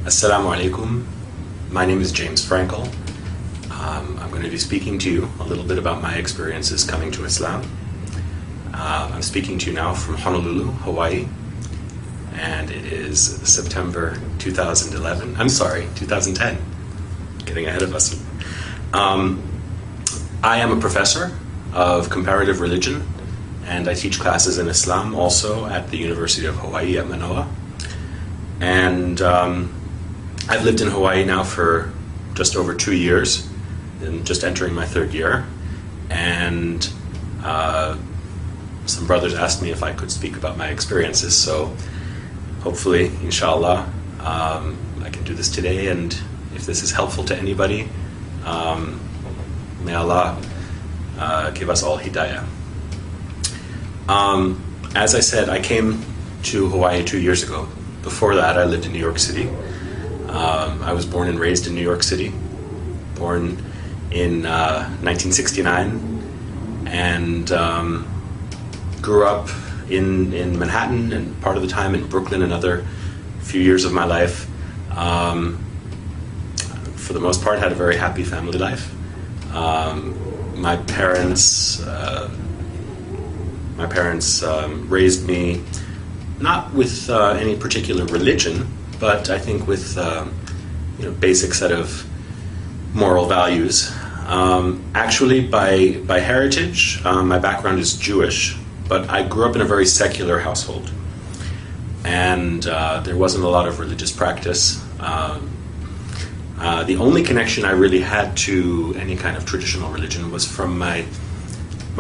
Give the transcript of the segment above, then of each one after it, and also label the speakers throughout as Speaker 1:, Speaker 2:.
Speaker 1: Assalamu alaikum. My name is James Frankel. I'm going to be speaking to you a little bit about my experiences coming to Islam. I'm speaking to you now from Honolulu, Hawaii, and it is September 2011. I'm sorry, 2010. Getting ahead of us. I am a professor of comparative religion, and I teach classes in Islam also at the University of Hawaii at Manoa. And I've lived in Hawaii now for just over 2 years, and just entering my third year. And some brothers asked me if I could speak about my experiences, so hopefully, inshallah, I can do this today, and if this is helpful to anybody, may Allah give us all hidayah. As I said, I came to Hawaii 2 years ago. Before that, I lived in New York City. I was born and raised in New York City, born in 1969, and grew up in Manhattan and part of the time in Brooklyn, another few years of my life. For the most part, had a very happy family life. My parents raised me not with any particular religion, but I think with basic set of moral values. Actually, by heritage, my background is Jewish, but I grew up in a very secular household, and there wasn't a lot of religious practice. The only connection I really had to any kind of traditional religion was from my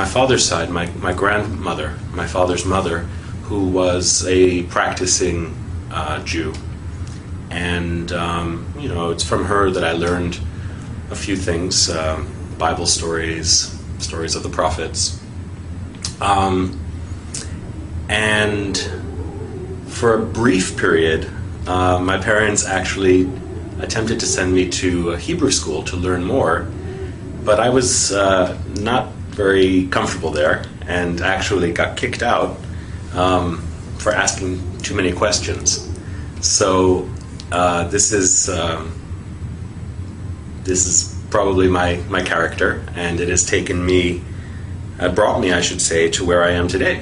Speaker 1: father's side, my grandmother, my father's mother, who was a practicing Jew. And, it's from her that I learned a few things, Bible stories of the prophets. And for a brief period, my parents actually attempted to send me to a Hebrew school to learn more, but I was not very comfortable there and actually got kicked out for asking too many questions. So this is probably my character, and it has brought me, I should say, to where I am today.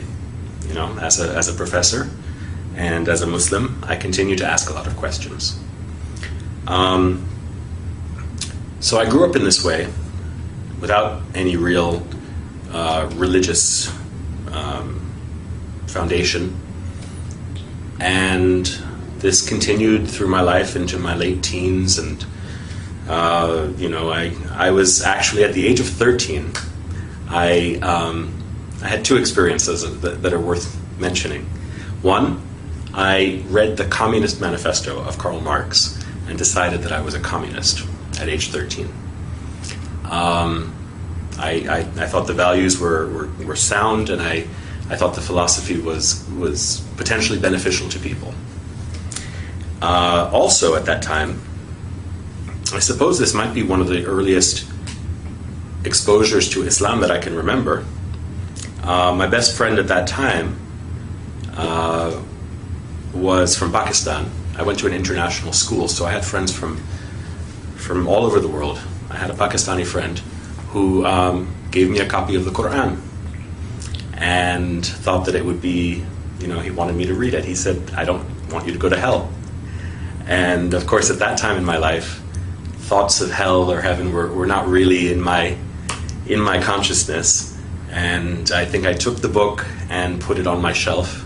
Speaker 1: As a professor and as a Muslim, I continue to ask a lot of questions. So I grew up in this way, without any real religious foundation, and this continued through my life into my late teens, and I was actually at the age of 13. I had two experiences that are worth mentioning. One, I read the Communist Manifesto of Karl Marx and decided that I was a communist at age 13. I thought the values were sound, and I thought the philosophy was potentially beneficial to people. Also at that time, I suppose this might be one of the earliest exposures to Islam that I can remember. My best friend at that time was from Pakistan. I went to an international school, so I had friends from all over the world. I had a Pakistani friend who gave me a copy of the Quran and thought that it would be, he wanted me to read it. He said, "I don't want you to go to hell." And of course, at that time in my life, thoughts of hell or heaven were not really in my consciousness. And I think I took the book and put it on my shelf,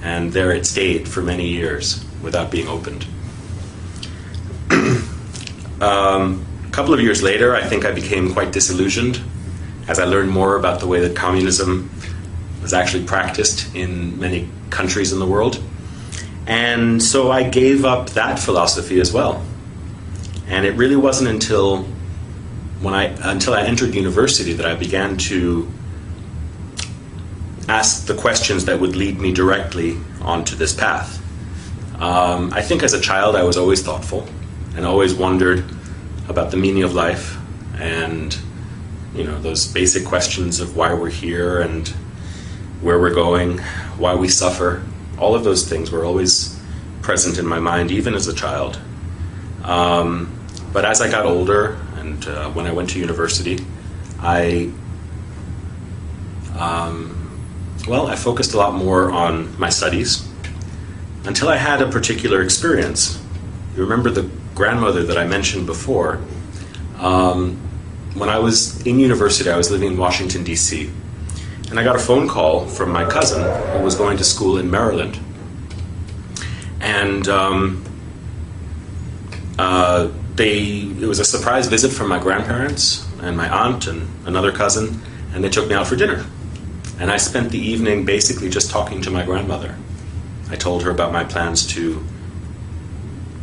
Speaker 1: and there it stayed for many years without being opened. A couple of years later, I think I became quite disillusioned as I learned more about the way that communism was actually practiced in many countries in the world. And so I gave up that philosophy as well. And it really wasn't until I entered university that I began to ask the questions that would lead me directly onto this path. I think as a child I was always thoughtful and always wondered about the meaning of life, and those basic questions of why we're here and where we're going, why we suffer. All of those things were always present in my mind, even as a child. But as I got older and when I went to university, I focused a lot more on my studies until I had a particular experience. You remember the grandmother that I mentioned before? When I was in university, I was living in Washington, D.C., and I got a phone call from my cousin who was going to school in Maryland. And it was a surprise visit from my grandparents and my aunt and another cousin, and they took me out for dinner. And I spent the evening basically just talking to my grandmother. I told her about my plans to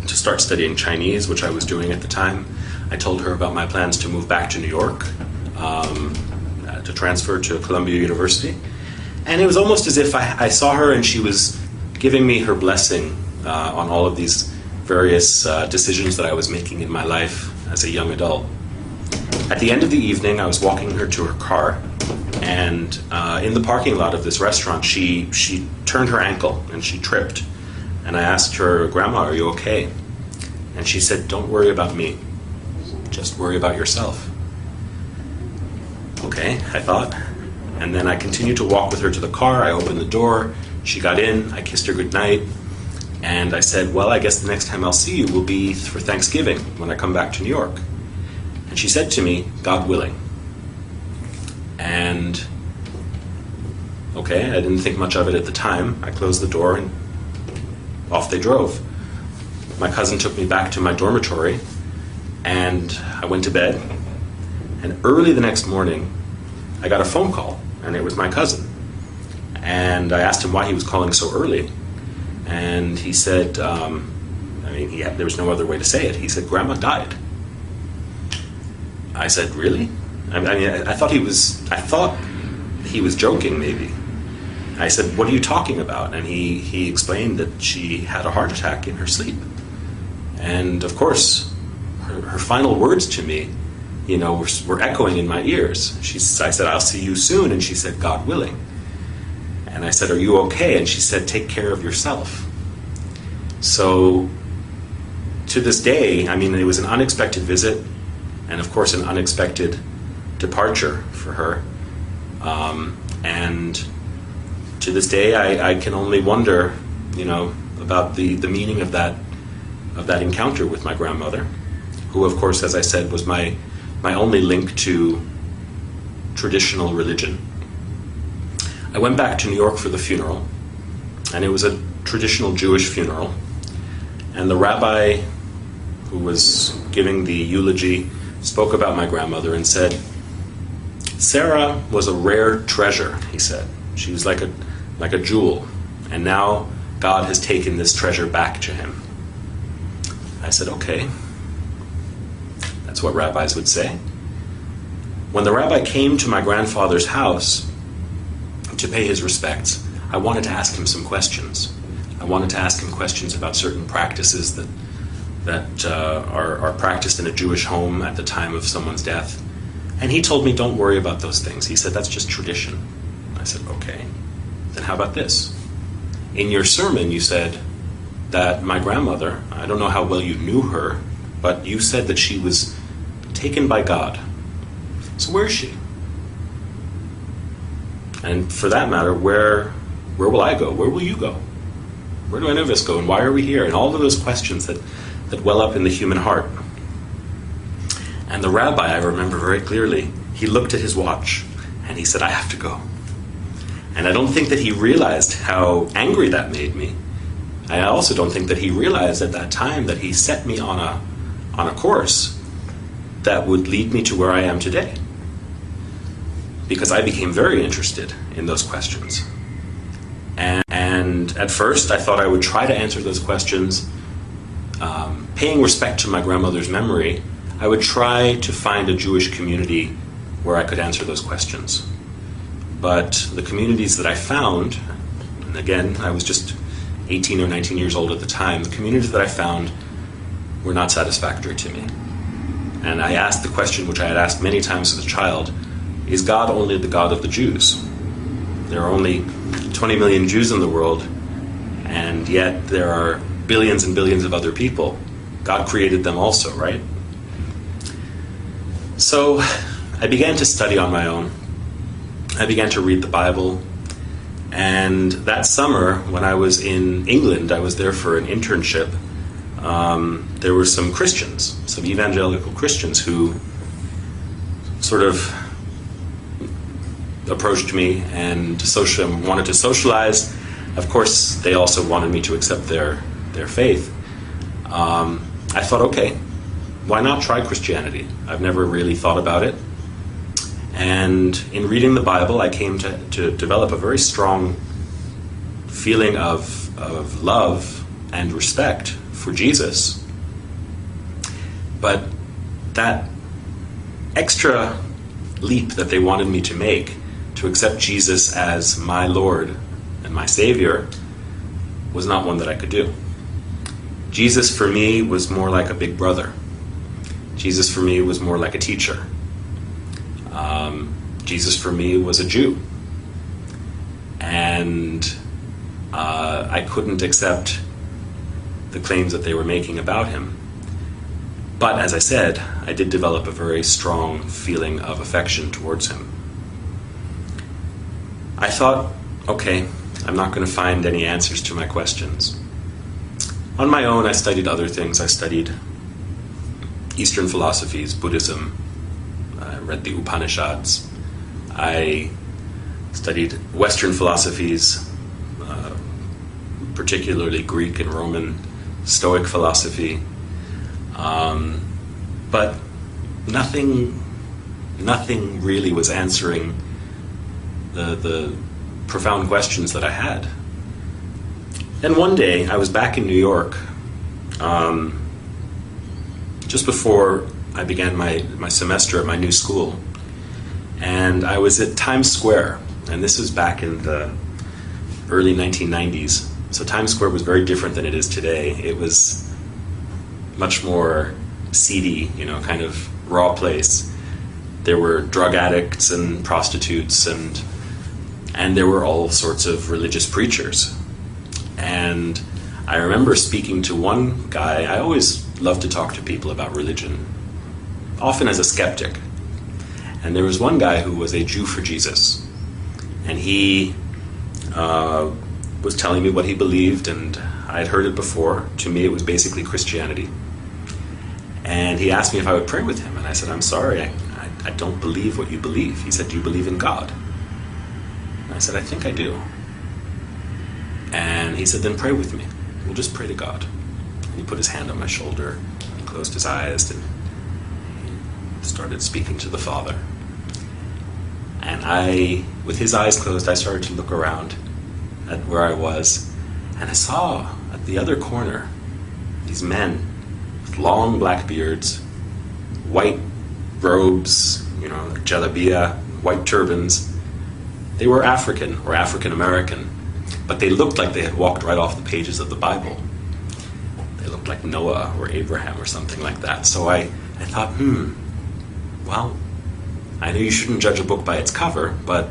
Speaker 1: start studying Chinese, which I was doing at the time. I told her about my plans to move back to New York, to transfer to Columbia University. And it was almost as if I saw her and she was giving me her blessing on all of these various decisions that I was making in my life as a young adult. At the end of the evening, I was walking her to her car, and in the parking lot of this restaurant, she turned her ankle and she tripped. And I asked her, "Grandma, are you okay?" And she said, "Don't worry about me. Just worry about yourself." Okay, I thought. And then I continued to walk with her to the car. I opened the door. She got in. I kissed her goodnight. And I said, "Well, I guess the next time I'll see you will be for Thanksgiving when I come back to New York." And she said to me, "God willing." And okay, I didn't think much of it at the time. I closed the door and off they drove. My cousin took me back to my dormitory and I went to bed. And early the next morning, I got a phone call, and it was my cousin. And I asked him why he was calling so early. And he said, there was no other way to say it. He said, "Grandma died." I said, "Really?" I thought he was joking, maybe. I said, "What are you talking about?" And he explained that she had a heart attack in her sleep. And of course, her final words to me, were echoing in my ears. I said, "I'll see you soon." And she said, "God willing." And I said, "Are you okay?" And she said, "Take care of yourself." So to this day, it was an unexpected visit, and of course an unexpected departure for her. And to this day, I can only wonder, about the meaning of that encounter with my grandmother, who, of course, as I said, was my only link to traditional religion. I went back to New York for the funeral, and it was a traditional Jewish funeral. And the rabbi who was giving the eulogy spoke about my grandmother and said, "Sarah was a rare treasure," he said. "She was like a jewel, and now God has taken this treasure back to him." I said, "Okay." That's what rabbis would say. When the rabbi came to my grandfather's house to pay his respects, I wanted to ask him some questions. I wanted to ask him questions about certain practices that are practiced in a Jewish home at the time of someone's death. And he told me, "Don't worry about those things." He said, "That's just tradition." I said, "Okay, then how about this? In your sermon, you said that my grandmother, I don't know how well you knew her, but you said that she was taken by God. So where is she? And for that matter, where will I go? Where will you go? Where do any of us go? And why are we here?" And all of those questions that well up in the human heart. And the rabbi, I remember very clearly, he looked at his watch and he said, "I have to go." And I don't think that he realized how angry that made me. I also don't think that he realized at that time that he set me on a course that would lead me to where I am today. Because I became very interested in those questions. And at first, I thought I would try to answer those questions, paying respect to my grandmother's memory. I would try to find a Jewish community where I could answer those questions. But the communities that I found, and again, I was just 18 or 19 years old at the time, the communities that I found were not satisfactory to me. And I asked the question, which I had asked many times as a child, is God only the God of the Jews? There are only 20 million Jews in the world, and yet there are billions and billions of other people. God created them also, right? So I began to study on my own. I began to read the Bible. And that summer, when I was in England, I was there for an internship. There were some Christians, some evangelical Christians, who sort of approached me and wanted to socialize. Of course, they also wanted me to accept their faith. I thought, okay, why not try Christianity? I've never really thought about it. And in reading the Bible, I came to develop a very strong feeling of love and respect for Jesus. But that extra leap that they wanted me to make to accept Jesus as my Lord and my Savior was not one that I could do. Jesus for me was more like a big brother. Jesus for me was more like a teacher. Jesus for me was a Jew. And I couldn't accept the claims that they were making about him. But as I said, I did develop a very strong feeling of affection towards him. I thought, okay, I'm not going to find any answers to my questions. On my own, I studied other things. I studied Eastern philosophies, Buddhism. I read the Upanishads. I studied Western philosophies, particularly Greek and Roman Stoic philosophy. But nothing really was answering the profound questions that I had. And one day, I was back in New York, just before I began my semester at my new school. And I was at Times Square, and this was back in the early 1990s. So Times Square was very different than it is today. It was much more seedy, kind of raw place. There were drug addicts and prostitutes, and there were all sorts of religious preachers. And I remember speaking to one guy. I always love to talk to people about religion, often as a skeptic. And there was one guy who was a Jew for Jesus. And he was telling me what he believed, and I had heard it before. To me, it was basically Christianity. And he asked me if I would pray with him. And I said, I'm sorry, I don't believe what you believe. He said, do you believe in God? And I said, I think I do. And he said, then pray with me. We'll just pray to God. And he put his hand on my shoulder, closed his eyes, and started speaking to the Father. And with his eyes closed, I started to look around at where I was, and I saw at the other corner these men with long black beards, white robes, jalabiya, white turbans. They were African or African American, but they looked like they had walked right off the pages of the Bible. They looked like Noah or Abraham or something like that. So I thought, well, I know you shouldn't judge a book by its cover, but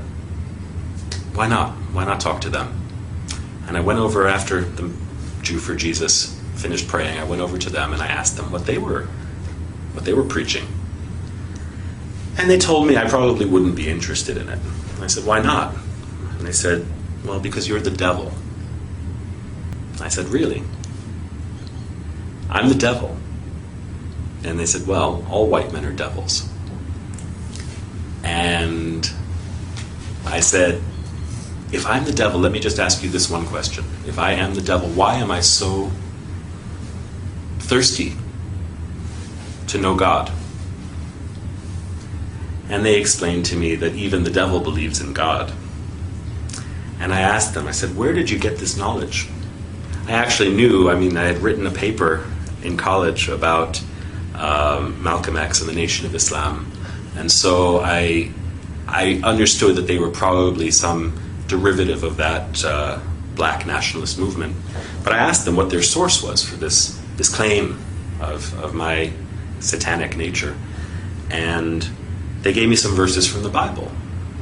Speaker 1: why not? Why not talk to them? And I went over after the Jew for Jesus finished praying. I went over to them and I asked them what they were preaching. And they told me I probably wouldn't be interested in it. And I said, why not? And they said, well, because you're the devil. I said, really? I'm the devil. And they said, well, all white men are devils. And I said, if I'm the devil, let me just ask you this one question. If I am the devil, why am I so thirsty to know God? And they explained to me that even the devil believes in God. And I asked them, I said, where did you get this knowledge? I actually knew, I had written a paper in college about Malcolm X and the Nation of Islam. And so I understood that they were probably some derivative of that black nationalist movement. But I asked them what their source was for this claim of my satanic nature. And they gave me some verses from the Bible,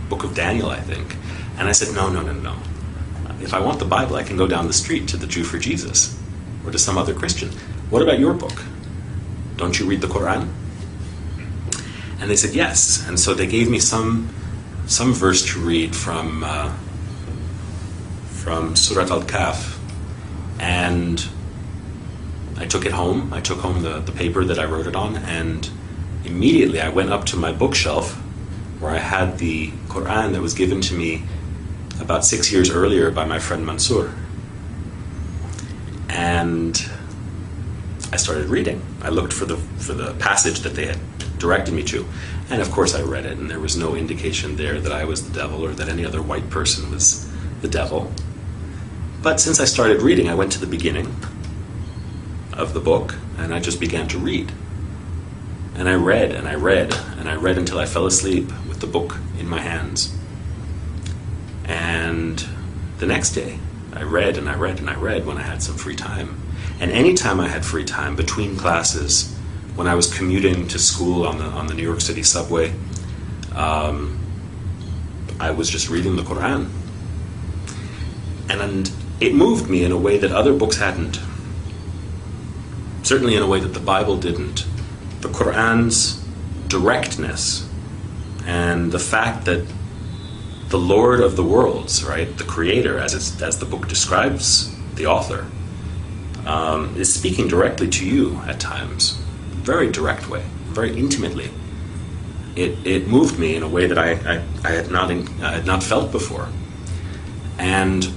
Speaker 1: Book of Daniel, I think. And I said, no. If I want the Bible, I can go down the street to the Jew for Jesus or to some other Christian. What about your book? don't you read the Quran? And they said, yes. And so they gave me some verse to read from Surat Al-Kahf. And I took it home. I took home the paper that I wrote it on, and immediately I went up to my bookshelf where I had the Quran that was given to me about 6 years earlier by my friend Mansour. And I started reading. I looked for the passage that they had directed me to, and of course I read it, and there was no indication there that I was the devil or that any other white person was the devil. But since I started reading, I went to the beginning of the book, and I just began to read. And I read, and I read, and I read until I fell asleep with the book in my hands. And the next day, I read, and I read, and I read when I had some free time. And any time I had free time, between classes, when I was commuting to school on the New York City subway, I was just reading the Quran. And it moved me in a way that other books hadn't. Certainly in a way that the Bible didn't. The Quran's directness and the fact that the Lord of the worlds, right, the Creator, as the book describes the author, is speaking directly to you at times, very direct way, very intimately. It moved me in a way that I had not felt before, and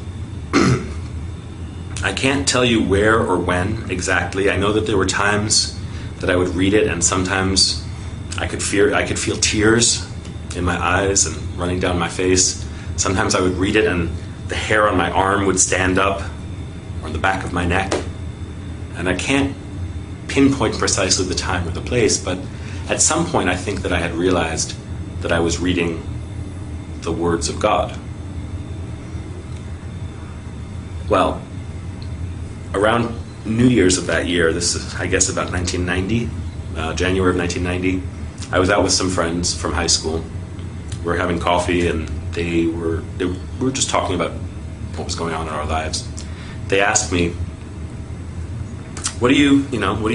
Speaker 1: I can't tell you where or when exactly. I know that there were times that I would read it, and sometimes I could feel tears in my eyes and running down my face. Sometimes I would read it and the hair on my arm would stand up, or the back of my neck. And I can't pinpoint precisely the time or the place, but at some point I think that I had realized that I was reading the words of God. Well, around New Year's of that year, this is, I guess, about 1990, January of 1990, I was out with some friends from high school. We were having coffee, and we were just talking about what was going on in our lives. They asked me, what do you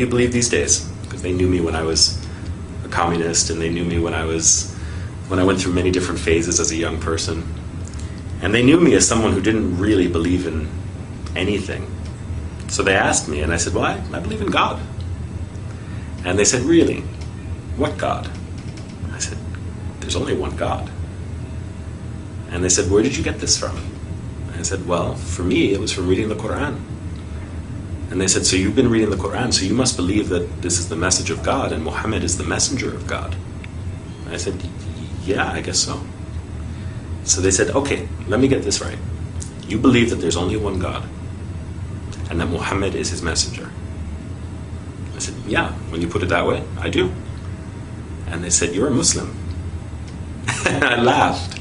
Speaker 1: believe these days? Because they knew me when I was a communist, and they knew me when I went through many different phases as a young person. And they knew me as someone who didn't really believe in anything. So they asked me, and I said, well, I believe in God. And they said, really? What God? I said, there's only one God. And they said, where did you get this from? And I said, well, for me, it was from reading the Quran. And they said, so you've been reading the Quran, so you must believe that this is the message of God and Muhammad is the messenger of God. And I said, yeah, I guess so. So they said, okay, let me get this right. You believe that there's only one God and that Muhammad is his messenger. I said, yeah, when you put it that way, I do. And they said, you're a Muslim. And I laughed.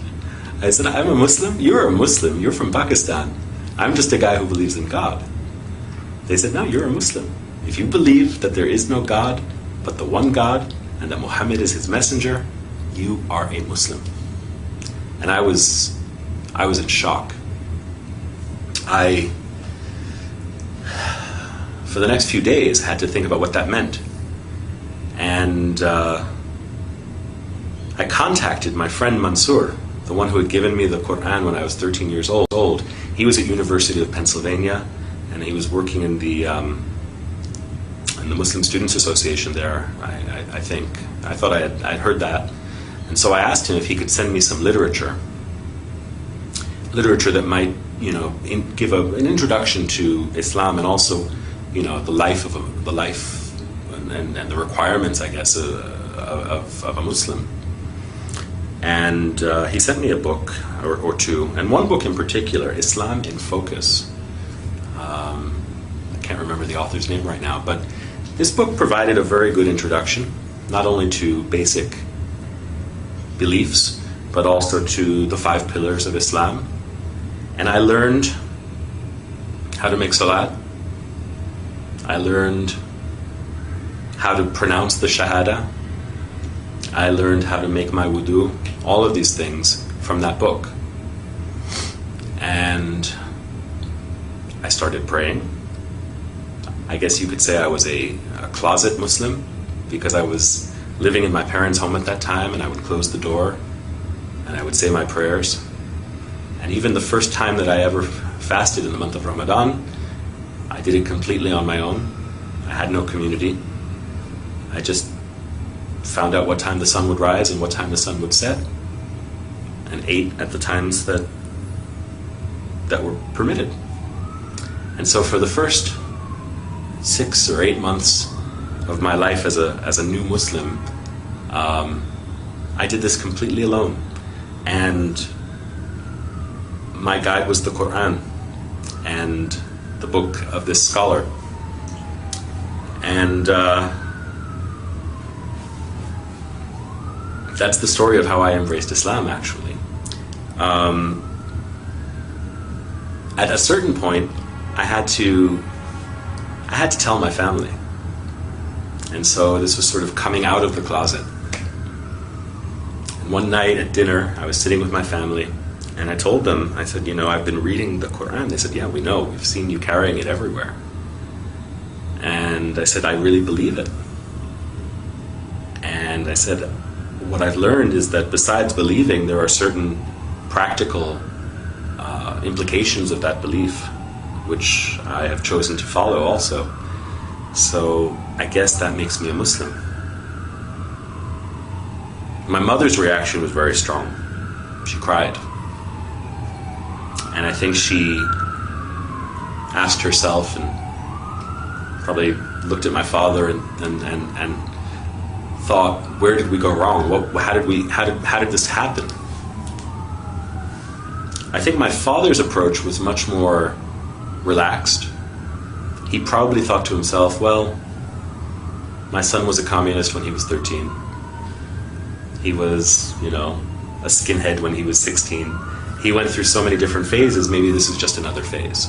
Speaker 1: I said, I'm a Muslim? You're a Muslim. You're from Pakistan. I'm just a guy who believes in God. They said, no, you're a Muslim. If you believe that there is no God but the one God and that Muhammad is his messenger, you are a Muslim. And I was in shock. For the next few days, had to think about what that meant. And I contacted my friend Mansour, the one who had given me the Quran when I was 13 years old. He was at University of Pennsylvania, and he was working in the Muslim Students Association there, I think. I thought I'd heard that. And so I asked him if he could send me some literature that might, give an introduction to Islam, and also, the life and the requirements, I guess, of a Muslim. And he sent me a book or two, and one book in particular, Islam in Focus. I can't remember the author's name right now, but this book provided a very good introduction, not only to basic beliefs, but also to the 5 pillars of Islam. And I learned how to make salat. I learned how to pronounce the shahada. I learned how to make my wudu. All of these things from that book. And I started praying. I guess you could say I was a closet Muslim. because I was living in my parents' home at that time, and I would close the door and I would say my prayers. And even the first time that I ever fasted in the month of Ramadan, I did it completely on my own. I had no community. I just found out what time the sun would rise and what time the sun would set, and ate at the times that were permitted. And so for the first 6 or 8 months of my life as a new Muslim, I did this completely alone. And my guide was the Quran and the book of this scholar. And that's the story of how I embraced Islam, actually. At a certain point, I had to tell my family. And so this was sort of coming out of the closet. And one night at dinner, I was sitting with my family, and I told them, I said, I've been reading the Quran. They said, yeah, we know. We've seen you carrying it everywhere. And I said, I really believe it. And I said, what I've learned is that besides believing, there are certain practical implications of that belief, which I have chosen to follow also. So I guess that makes me a Muslim. My mother's reaction was very strong. She cried. And I think she asked herself, and probably looked at my father and thought, where did we go wrong? How did this happen? I think my father's approach was much more relaxed. He probably thought to himself, well, my son was a communist when he was 13. He was, a skinhead when he was 16. He went through so many different phases, maybe this is just another phase.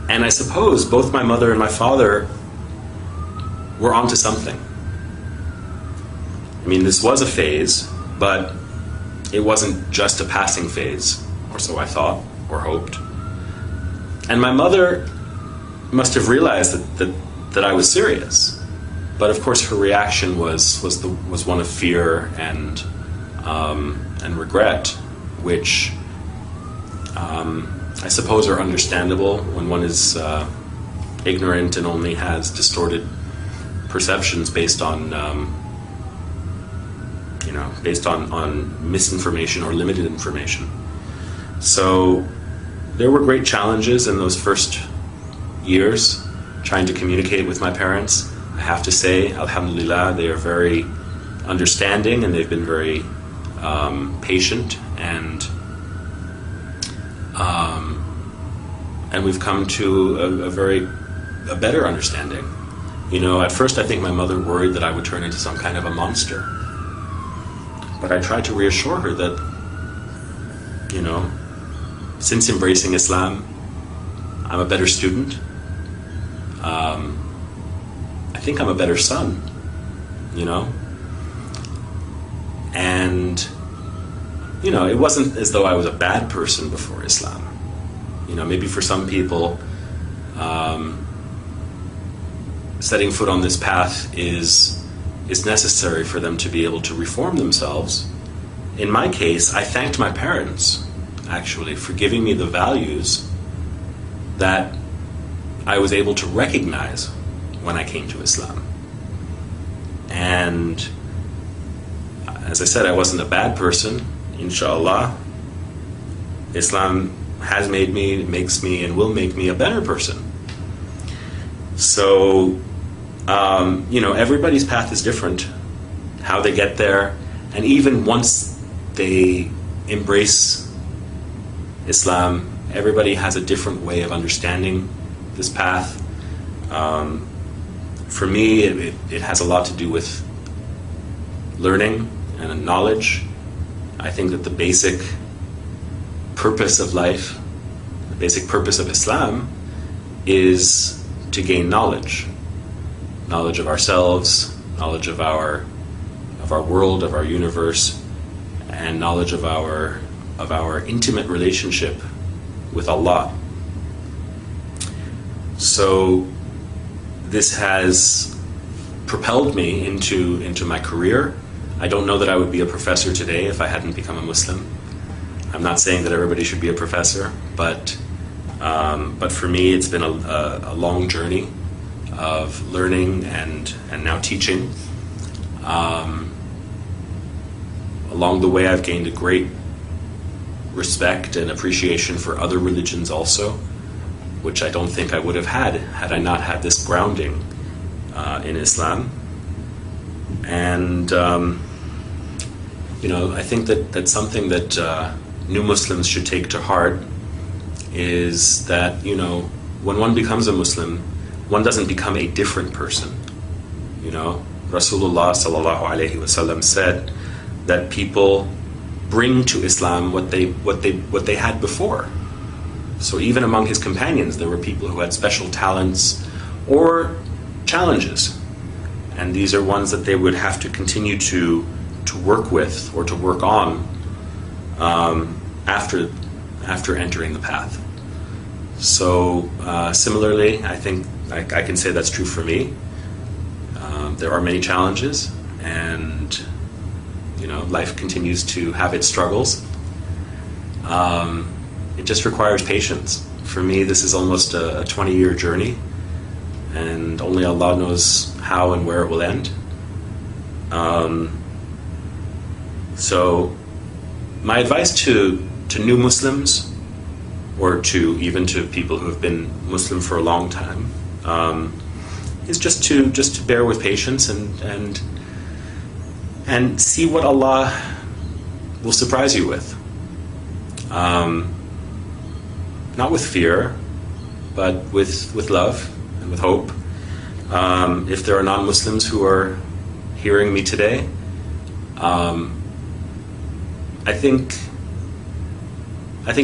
Speaker 1: And I suppose both my mother and my father were onto something. I mean, this was a phase, but it wasn't just a passing phase, or so I thought, or hoped. And my mother must have realized that I was serious. But of course her reaction was one of fear and regret, which I suppose are understandable when one is ignorant and only has distorted perceptions based on misinformation or limited information. So there were great challenges in those first years trying to communicate with my parents. I have to say, alhamdulillah, they are very understanding, and they've been very patient, and we've come to a better understanding. At first I think my mother worried that I would turn into some kind of a monster. But I tried to reassure her that, since embracing Islam, I'm a better student. I think I'm a better son, And, it wasn't as though I was a bad person before Islam. Maybe for some people, setting foot on this path is necessary for them to be able to reform themselves. In my case, I thanked my parents, actually, for giving me the values that I was able to recognize when I came to Islam. And as I said, I wasn't a bad person, inshallah. Islam has made me, makes me, and will make me a better person. So, everybody's path is different, how they get there, and even once they embrace Islam, everybody has a different way of understanding this path. For me, it has a lot to do with learning and knowledge. I think that the basic purpose of life, the basic purpose of Islam, is to gain knowledge. Knowledge of ourselves, knowledge of our world, of our universe, and knowledge of our intimate relationship with Allah. So this has propelled me into my career. I don't know that I would be a professor today if I hadn't become a Muslim. I'm not saying that everybody should be a professor, but for me, it's been a long journey of learning and now teaching. Along the way, I've gained a great respect and appreciation for other religions also, which I don't think I would have had I not had this grounding in Islam. And I think that something that new Muslims should take to heart is that, when one becomes a Muslim, one doesn't become a different person. Rasulullah sallallahu alaihi wasallam said that people bring to Islam what they had before. So even among his companions, there were people who had special talents or challenges, and these are ones that they would have to continue to work with or to work on after entering the path. So similarly, I think I can say that's true for me. There are many challenges, and life continues to have its struggles. It just requires patience. For me, this is almost a 20-year journey, and only Allah knows how and where it will end. So my advice to new Muslims, or even to people who have been Muslim for a long time, is just to bear with patience and see what Allah will surprise you with. Not with fear, but with love and with hope. If there are non-Muslims who are hearing me today, I think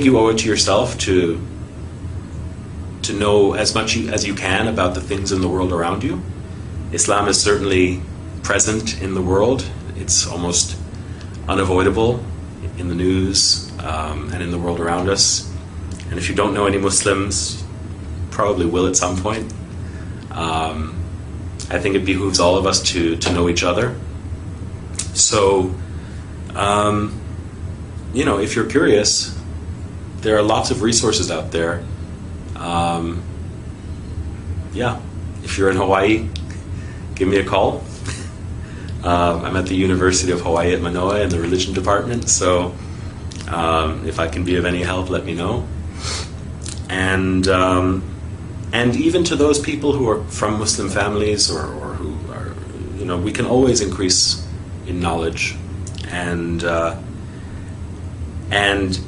Speaker 1: you owe it to yourself to know as much as you can about the things in the world around you. Islam is certainly present in the world. It's almost unavoidable in the news and in the world around us. And if you don't know any Muslims, probably will at some point. I think it behooves all of us to know each other. So, if you're curious, there are lots of resources out there. If you're in Hawaii, give me a call. I'm at the University of Hawaii at Manoa in the religion department, so if I can be of any help, let me know. And even to those people who are from Muslim families or who are, we can always increase in knowledge and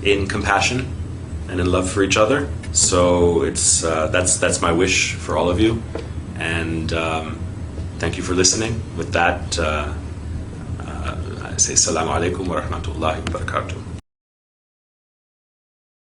Speaker 1: in compassion and in love for each other. So it's that's my wish for all of you, and thank you for listening. With that, I say Assalamu alaikum wa rahmatullahi wa barakatuh.